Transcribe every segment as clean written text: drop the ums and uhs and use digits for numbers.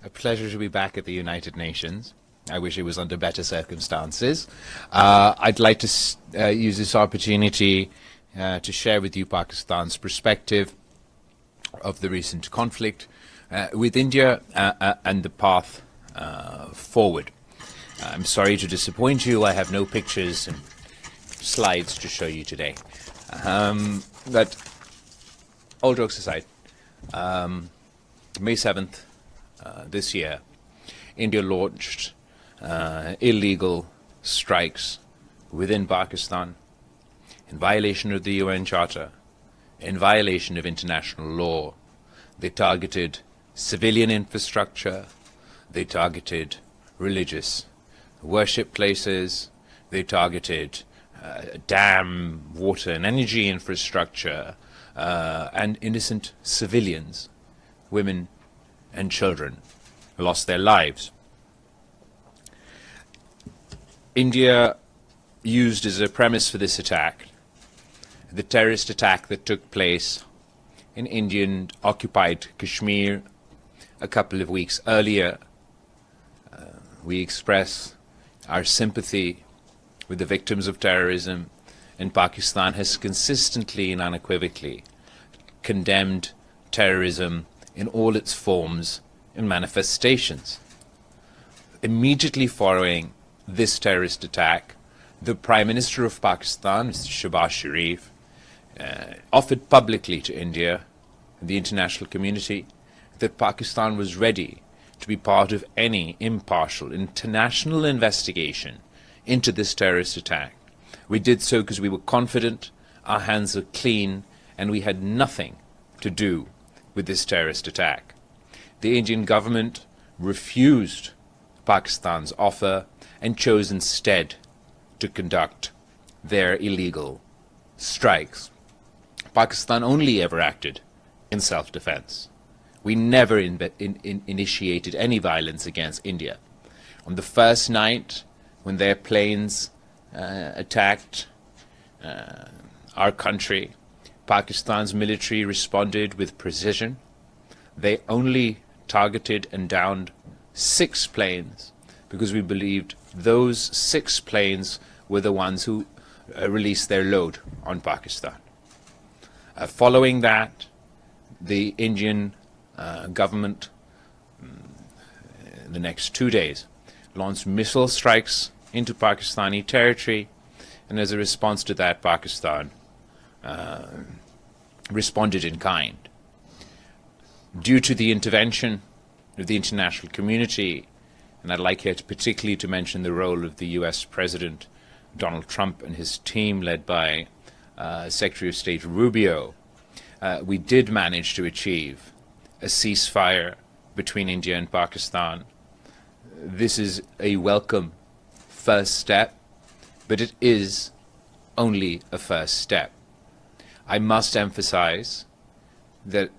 A pleasure to be back at the United Nations. I wish it was under better circumstances. I'd like to use this opportunity to share with you Pakistan's perspective of the recent conflict with India and the path forward. I'm sorry to disappoint you. I have no pictures and slides to show you today. But all jokes aside, May 7th this year, India launched illegal strikes within Pakistan in violation of the UN Charter, in violation of international law. They targeted civilian infrastructure, they targeted religious worship places, they targeted dam, water and energy infrastructure, and innocent civilians, women and children, lost their lives. India used as a premise for this attack the terrorist attack that took place in Indian-occupied Kashmir a couple of weeks earlier. We express our sympathy with the victims of terrorism, and Pakistan has consistently and unequivocally condemned terrorism in all its forms and manifestations. Immediately following this terrorist attack, the Prime Minister of Pakistan, Mr. Shehbaz Sharif, offered publicly to India and the international community that Pakistan was ready to be part of any impartial international investigation into this terrorist attack. We did so because we were confident, our hands were clean, and we had nothing to do with this terrorist attack. The Indian government refused Pakistan's offer and chose instead to conduct their illegal strikes. Pakistan only ever acted in self-defense. We never initiated any violence against India. On the first night, when their planes attacked our country, Pakistan's military responded with precision. They only targeted and downed 6 planes because we believed those 6 planes were the ones who released their load on Pakistan. Following that, the Indian government, in the next 2 days, launched missile strikes into Pakistani territory, and as a response to that, Pakistan responded in kind. Due to the intervention of the international community, and I'd like here particularly to mention the role of the US President Donald Trump and his team led by Secretary of State Rubio, we did manage to achieve a ceasefire between India and Pakistan. This is a welcome first step, but it is only a first step. I must emphasize that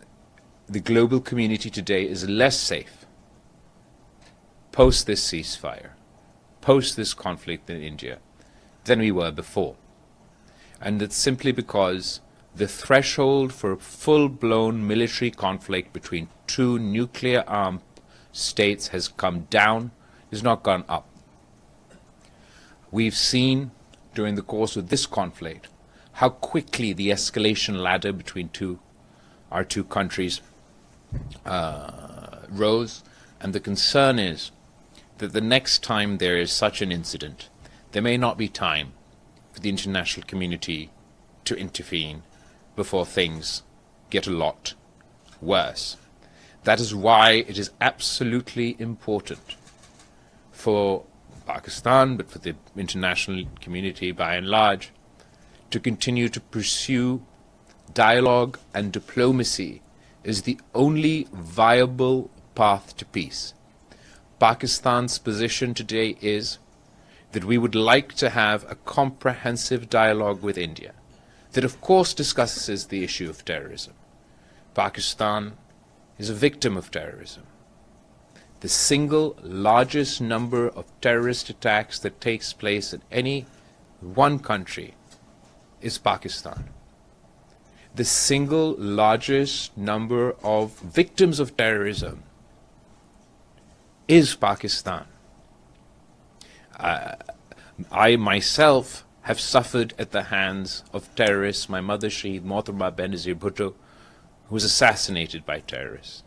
the global community today is less safe post this ceasefire, post this conflict in India, than we were before. And that's simply because the threshold for a full-blown military conflict between 2 nuclear-armed states has come down, has not gone up. We've seen during the course of this conflict how quickly the escalation ladder between our two countries rose, and the concern is that the next time there is such an incident, there may not be time for the international community to intervene before things get a lot worse. That is why it is absolutely important for Pakistan, but for the international community by and large, to continue to pursue dialogue and diplomacy as the only viable path to peace. Pakistan's position today is that we would like to have a comprehensive dialogue with India that of course discusses the issue of terrorism. Pakistan is a victim of terrorism. The single largest number of terrorist attacks that takes place in any one country is Pakistan. The single largest number of victims of terrorism is Pakistan. I myself have suffered at the hands of terrorists. My mother, Shaheed Mohtarma Benazir Bhutto, who was assassinated by terrorists.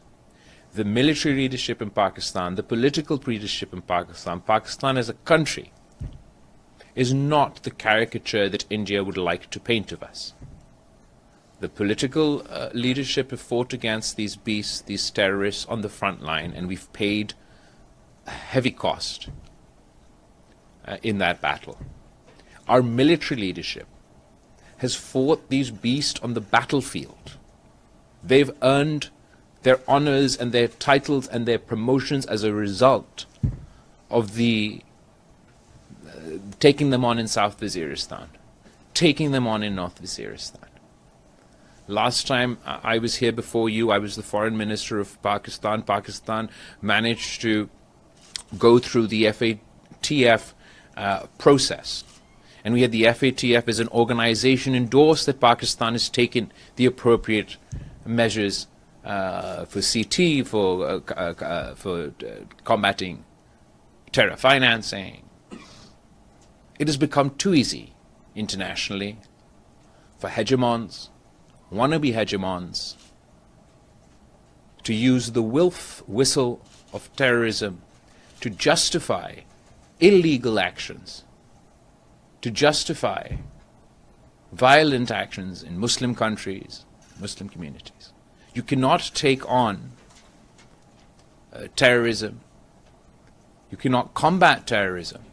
The military leadership in Pakistan, the political leadership in Pakistan, Pakistan as a country, is not the caricature that India would like to paint of us. The political leadership have fought against these beasts, these terrorists on the front line, and we've paid a heavy cost in that battle. Our military leadership has fought these beasts on the battlefield. They've earned their honors and their titles and their promotions as a result of the taking them on in South Waziristan, taking them on in North Waziristan. Last time I was here before you, I was the foreign minister of Pakistan. Pakistan managed to go through the FATF process. And we had the FATF as an organization endorse that Pakistan has taken the appropriate measures for CT, for combating terror financing. It has become too easy internationally for hegemons, wannabe hegemons, to use the whistle of terrorism to justify illegal actions, to justify violent actions in Muslim countries, Muslim communities. You cannot take on terrorism, you cannot combat terrorism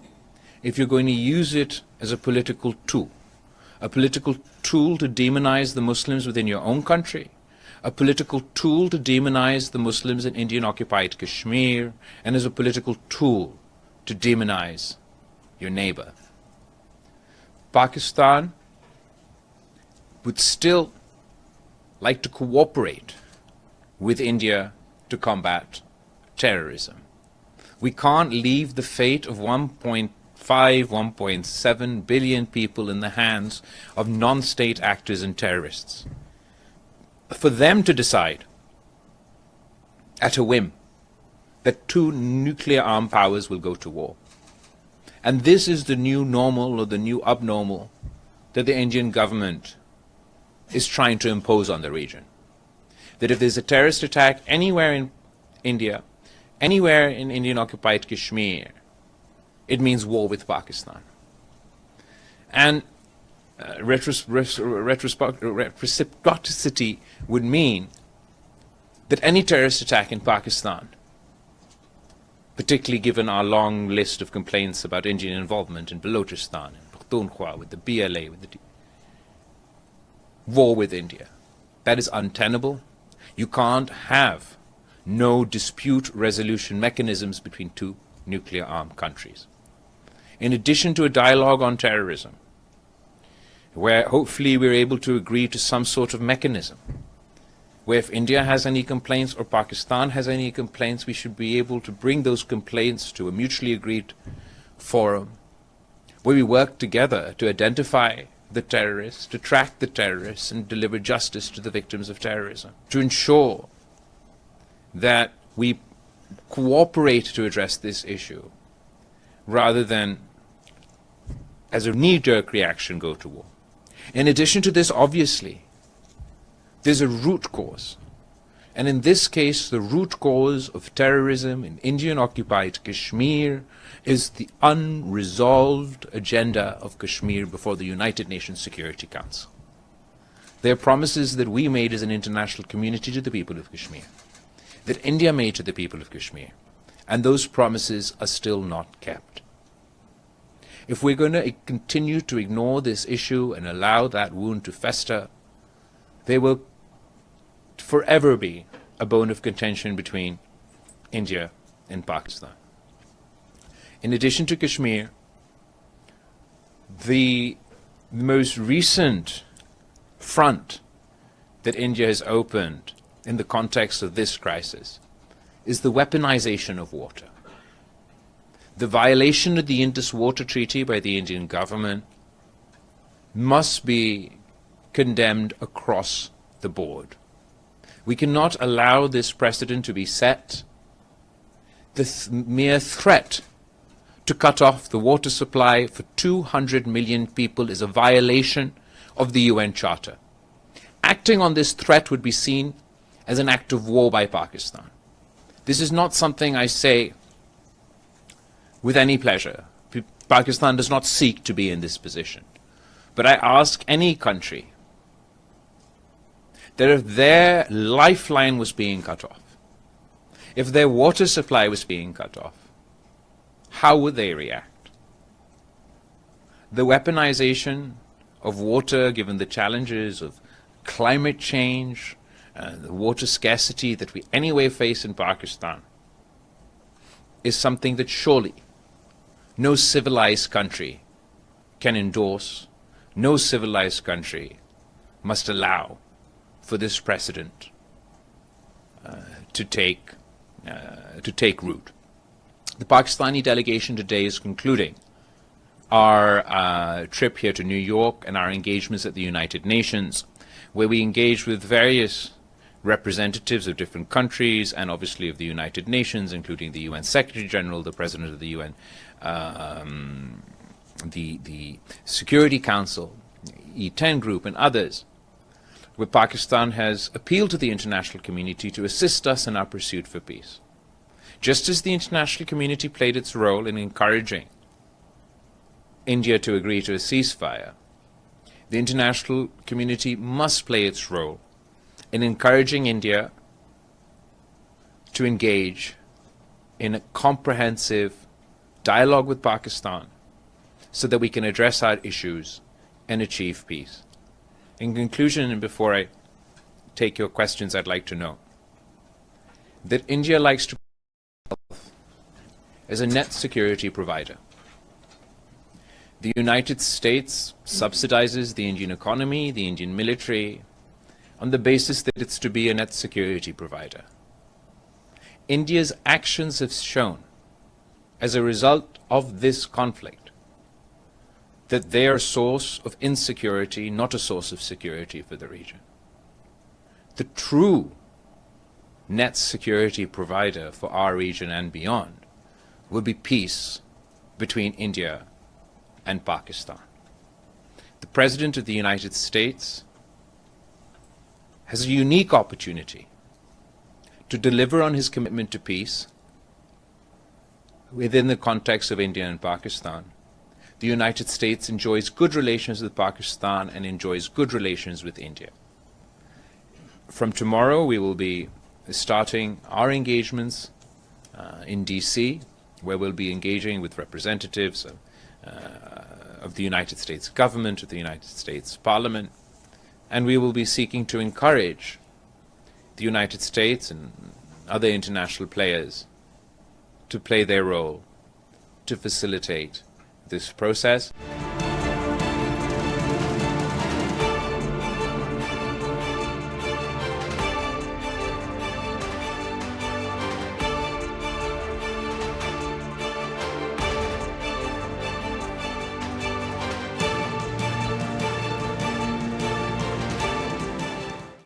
if you're going to use it as a political tool to demonize the Muslims within your own country, a political tool to demonize the Muslims in Indian-occupied Kashmir, and as a political tool to demonize your neighbor. Pakistan would still like to cooperate with India to combat terrorism. We can't leave the fate of 1.5, 1.7 billion people in the hands of non-state actors and terrorists. For them to decide at a whim that two nuclear armed powers will go to war. And this is the new normal or the new abnormal that the Indian government is trying to impose on the region. That if there's a terrorist attack anywhere in India, anywhere in Indian-occupied Kashmir, it means war with Pakistan. And reciprocity would mean that any terrorist attack in Pakistan, particularly given our long list of complaints about Indian involvement in Balochistan, in Pakhtunkhwa, with the BLA, with the war with India, that is untenable. You can't have no dispute resolution mechanisms between two nuclear armed countries. In addition to a dialogue on terrorism, where hopefully we're able to agree to some sort of mechanism, where if India has any complaints or Pakistan has any complaints, we should be able to bring those complaints to a mutually agreed forum, where we work together to identify the terrorists, to track the terrorists, and deliver justice to the victims of terrorism, to ensure that we cooperate to address this issue, rather than, as a knee-jerk reaction, go to war. In addition to this, obviously, there's a root cause. And in this case, the root cause of terrorism in Indian-occupied Kashmir is the unresolved agenda of Kashmir before the United Nations Security Council. There are promises that we made as an international community to the people of Kashmir, that India made to the people of Kashmir, and those promises are still not kept. If we're going to continue to ignore this issue and allow that wound to fester, there will forever be a bone of contention between India and Pakistan. In addition to Kashmir, the most recent front that India has opened in the context of this crisis is the weaponization of water. The violation of the Indus Water Treaty by the Indian government must be condemned across the board. We cannot allow this precedent to be set, the mere threat to cut off the water supply for 200 million people is a violation of the UN Charter. Acting on this threat would be seen as an act of war by Pakistan. This is not something I say with any pleasure. Pakistan does not seek to be in this position. But I ask any country that if their lifeline was being cut off, if their water supply was being cut off, how would they react? The weaponization of water, given the challenges of climate change, the water scarcity that we anyway face in Pakistan, is something that surely no civilized country can endorse. No civilized country must allow for this precedent to take root. The Pakistani delegation today is concluding our trip here to New York and our engagements at the United Nations, where we engage with various representatives of different countries and obviously of the United Nations, including the UN Secretary General, the President of the UN, the Security Council, E10 Group, and others, where Pakistan has appealed to the international community to assist us in our pursuit for peace. Just as the international community played its role in encouraging India to agree to a ceasefire, the international community must play its role in encouraging India to engage in a comprehensive dialogue with Pakistan so that we can address our issues and achieve peace. In conclusion, and before I take your questions, I'd like to know that India likes to as a net security provider. The United States subsidizes the Indian economy, the Indian military, on the basis that it's to be a net security provider. India's actions have shown, as a result of this conflict, that they are a source of insecurity, not a source of security for the region. The true net security provider for our region and beyond will be peace between India and Pakistan. The President of the United States has a unique opportunity to deliver on his commitment to peace within the context of India and Pakistan. The United States enjoys good relations with Pakistan and enjoys good relations with India. From tomorrow, we will be starting our engagements in DC, where we'll be engaging with representatives of the United States government, of the United States Parliament, and we will be seeking to encourage the United States and other international players to play their role to facilitate this process.